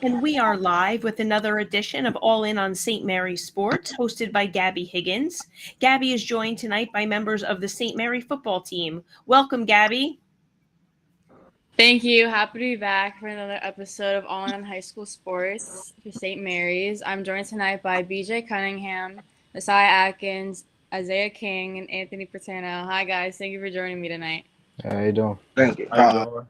And we are live with another edition of All In on St. Mary's Sports, hosted by Gabby Higgins. Gabby is joined tonight by members of the St. Mary football team. Welcome, Gabby. Thank you. Happy to be back for another episode of All In on High School Sports for St. Mary's. I'm joined tonight by BJ Cunningham, Messiah Atkins, Isaiah King, and Anthony Paterno. Hi, guys. Thank you for joining me tonight. How you doing? Thank you. How you doing?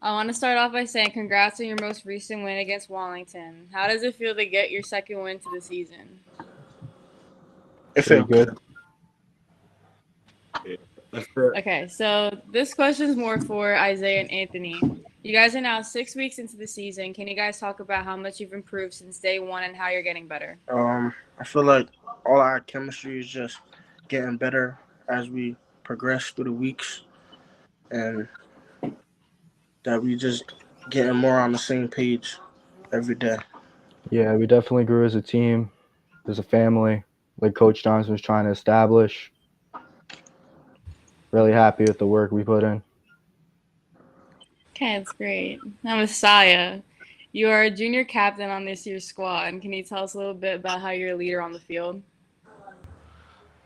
I want to start off by saying congrats on your most recent win against Wallington. How does it feel to get your second win to the season? It feels good. Okay, so this question is more for Isaiah and Anthony. You guys are now 6 weeks into the season. Can you guys talk about how much you've improved since day one and how you're getting better? I feel like all our chemistry is just getting better as we progress through the weeks, and that we just getting more on the same page every day. Yeah, we definitely grew as a team, as a family, like Coach Johnson was trying to establish. Really happy with the work we put in. Okay, that's great. Now, Messiah, you are a junior captain on this year's squad. Can you tell us a little bit about how you're a leader on the field?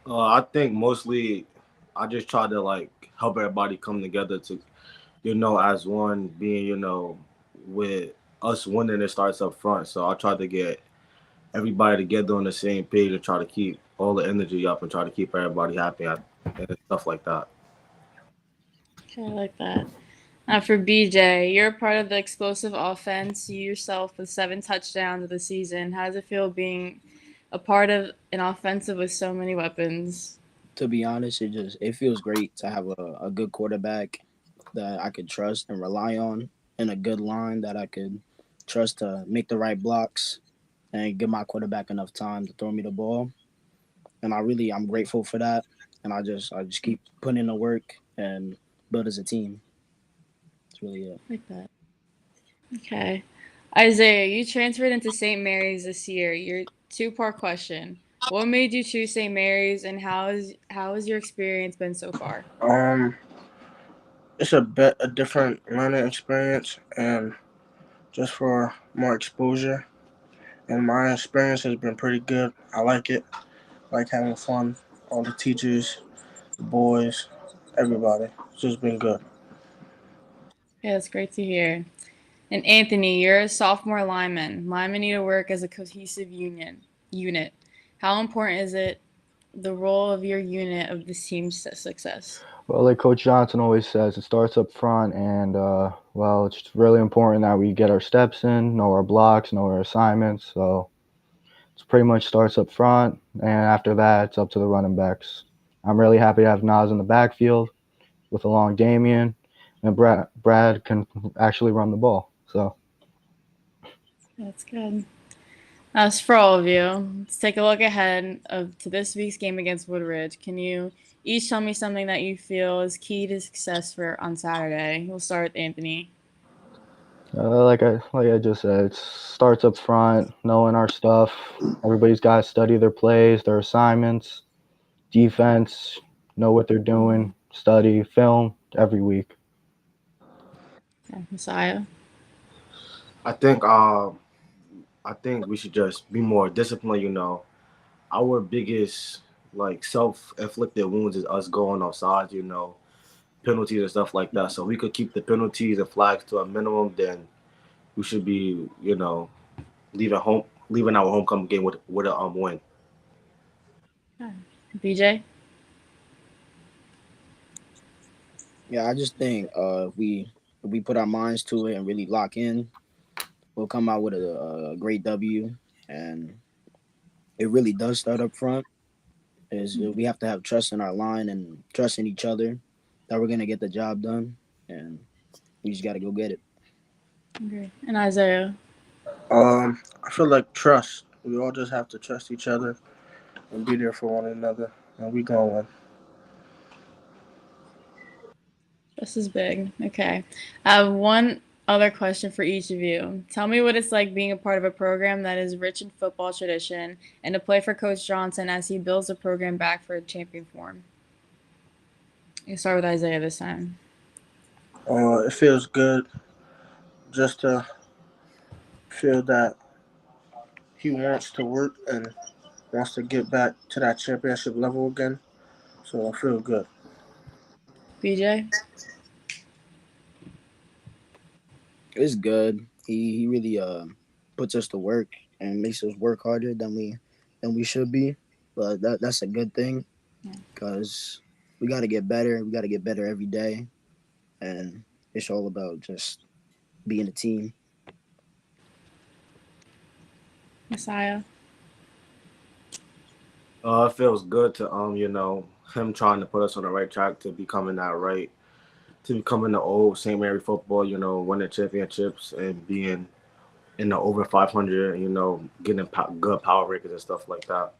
I think mostly I just try to help everybody come together to, as one being, with us winning, it starts up front. So I try to get everybody together on the same page and try to keep all the energy up and try to keep everybody happy and stuff like that. Okay, I like that. Now for BJ, you're a part of the explosive offense. You yourself with 7 touchdowns of the season. How does it feel being a part of an offensive with so many weapons? To be honest, it feels great to have a good quarterback that I could trust and rely on, and a good line that I could trust to make the right blocks and give my quarterback enough time to throw me the ball. And I'm grateful for that. And I just keep putting in the work and build as a team. That's really it. Like that. Okay. Isaiah, you transferred into St. Mary's this year. Your 2-part question. What made you choose St. Mary's, and how has your experience been so far? It's a different learning experience, and just for more exposure. And my experience has been pretty good. I like it. I like having fun. All the teachers, the boys, everybody. It's just been good. Yeah, that's great to hear. And Anthony, you're a sophomore lineman. Linemen need to work as a cohesive unit. How important is it, the role of your unit of this team's success? Well, like Coach Johnson always says, it starts up front, and it's really important that we get our steps in, know our blocks, know our assignments. So it's pretty much starts up front, and after that, it's up to the running backs. I'm really happy to have Nas in the backfield with along Damien, and Brad can actually run the ball. So That's good. As for all of you, let's take a look ahead to this week's game against Woodridge. Can you each tell me something that you feel is key to success for on Saturday? We'll start with Anthony. like I just said, it starts up front, knowing our stuff. Everybody's got to study their plays, their assignments, defense, know what they're doing, study, film every week. Okay, Messiah. I think we should just be more disciplined. Our biggest self-inflicted wounds is us going offsides. Penalties and stuff like that. So we could keep the penalties and flags to a minimum. Then we should be leaving our homecoming game with a win. BJ. Yeah, I just think if we put our minds to it and really lock in, we'll come out with a great W. And it really does start up front. We have to have trust in our line and trust in each other that we're gonna get the job done, and we just got to go get it. Okay. And Isaiah. I feel like trust. We all just have to trust each other and be there for one another, and we gonna win. This is big. Okay. I have one other question for each of you. Tell me what it's like being a part of a program that is rich in football tradition and to play for Coach Johnson as he builds the program back for a champion form. You start with Isaiah this time. It feels good just to feel that he wants to work and wants to get back to that championship level again. So I feel good. BJ? It's good. He really puts us to work and makes us work harder than we should be. But that's a good thing because we got to get better. We got to get better every day, and it's all about just being a team. Messiah? It feels good to him trying to put us on the right track to becoming the old St. Mary football, winning championships and being in the over 500, getting good power rankings and stuff like that.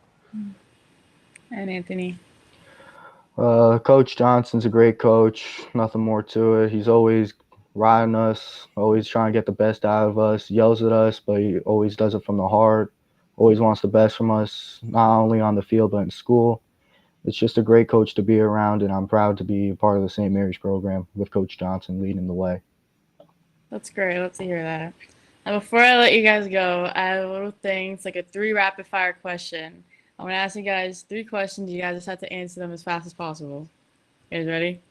And Anthony? Coach Johnson's a great coach. Nothing more to it. He's always riding us, always trying to get the best out of us, yells at us, but he always does it from the heart, always wants the best from us, not only on the field, but in school. It's just a great coach to be around, and I'm proud to be a part of the St. Mary's program with Coach Johnson leading the way. That's great. Love to hear that. And before I let you guys go, I have a little thing. It's like a 3 rapid fire question. I'm going to ask you guys 3 questions. You guys just have to answer them as fast as possible. You guys ready?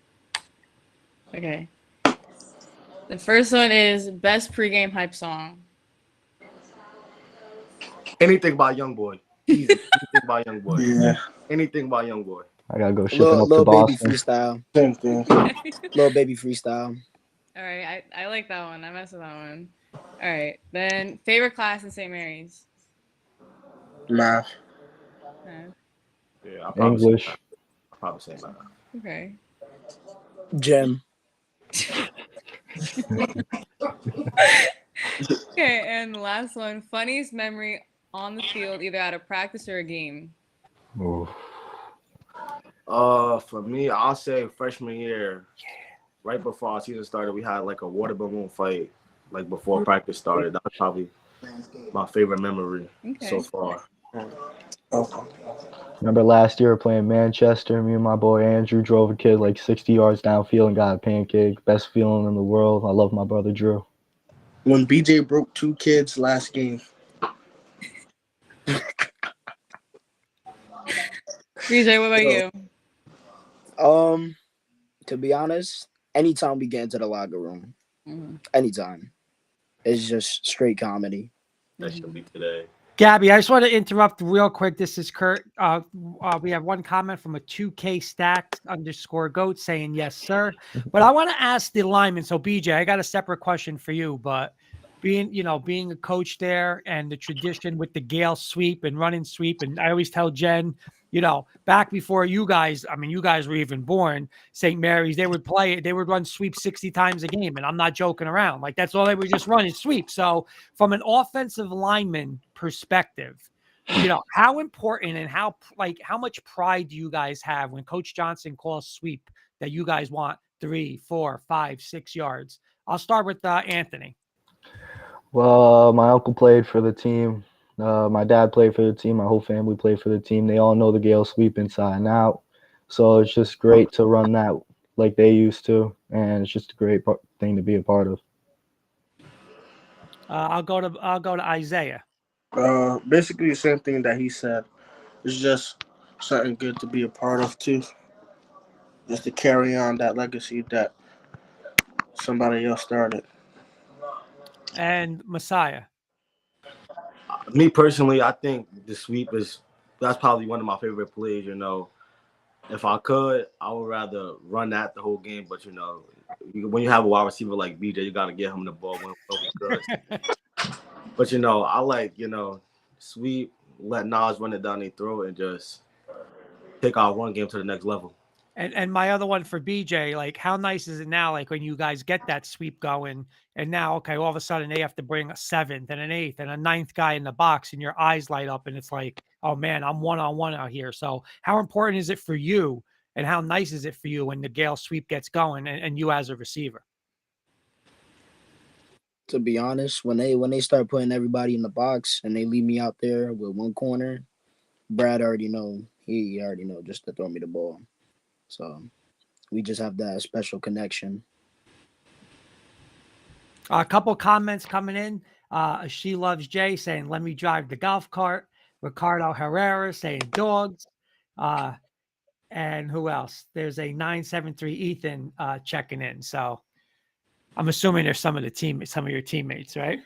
Okay. The first one is best pregame hype song. Anything by YoungBoy. Easy. Anything by YoungBoy. Yeah, Anything by YoungBoy. I got to go ship him up to Little baby Boston. freestyle. same thing. Little baby freestyle. All right. I like that one. I mess with that one. All right. Then favorite class in St. Mary's. Math. Yeah, I'll probably English. say that. I'll probably say that. Okay. Gem. Okay. And last one, funniest memory on the field, either at a practice or a game. Ooh. For me, I'll say freshman year, right before our season started, we had like a water balloon fight, like before practice started. That was probably my favorite memory so far. Okay. Remember last year playing Manchester, me and my boy Andrew drove a kid like 60 yards downfield and got a pancake. Best feeling in the world. I love my brother Drew. When BJ broke 2 kids last game. BJ, what about you? To be honest, anytime we get into the locker room, anytime, it's just straight comedy. That should be today. Gabby, I just want to interrupt real quick. This is Kurt. We have one comment from a 2K stacked _ goat saying yes, sir. But I want to ask the lineman. So BJ, I got a separate question for you, but being a coach there and the tradition with the Gale sweep and running sweep. And I always tell Jen, back before you guys were even born, St. Mary's, they would run sweep 60 times a game. And I'm not joking around. Like that's all they would just run is sweep. So from an offensive lineman perspective, how important and how much pride do you guys have when Coach Johnson calls sweep that you guys want 3, 4, 5, 6 yards? I'll start with Anthony. Well, my uncle played for the team. My dad played for the team. My whole family played for the team. They all know the Gale sweep inside and out. So it's just great to run that like they used to, and it's just a great thing to be a part of. I'll go to Isaiah. Basically the same thing that he said. It's just something good to be a part of too. Just to carry on that legacy that somebody else started. And Messiah. Me personally, I think the sweep that's probably one of my favorite plays. If I could, I would rather run that the whole game. But when you have a wide receiver like BJ, you gotta get him the ball when he good. But I like sweep, let Nas run it down their throat, and just take our run game to the next level. And my other one for BJ, like how nice is it now? Like when you guys get that sweep going, and now all of a sudden they have to bring a 7th and an 8th and a 9th guy in the box, and your eyes light up, and it's like, oh man, I'm 1-on-1 out here. So how important is it for you, and how nice is it for you when the Gale sweep gets going, and you as a receiver? To be honest, when they start putting everybody in the box and they leave me out there with one corner, Brad already know. He already know just to throw me the ball. So we just have that special connection. A couple comments coming in. She Loves Jay saying, let me drive the golf cart. Ricardo Herrera saying dogs. And who else? There's a 973 Ethan checking in. So I'm assuming there's some of your teammates, right?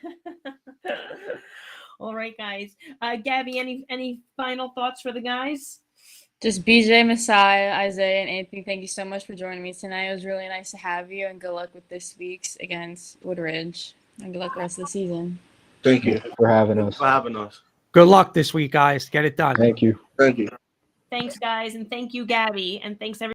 All right, guys. Gabby, any final thoughts for the guys? Just BJ, Messiah, Isaiah, and Anthony, thank you so much for joining me tonight. It was really nice to have you, and good luck with this week's against Woodridge. And good luck the rest of the season. Thank you. For having us. For having us. Good luck this week, guys. Get it done. Thank you. Thank you. Thanks, guys, and thank you, Gabby, and thanks everyone.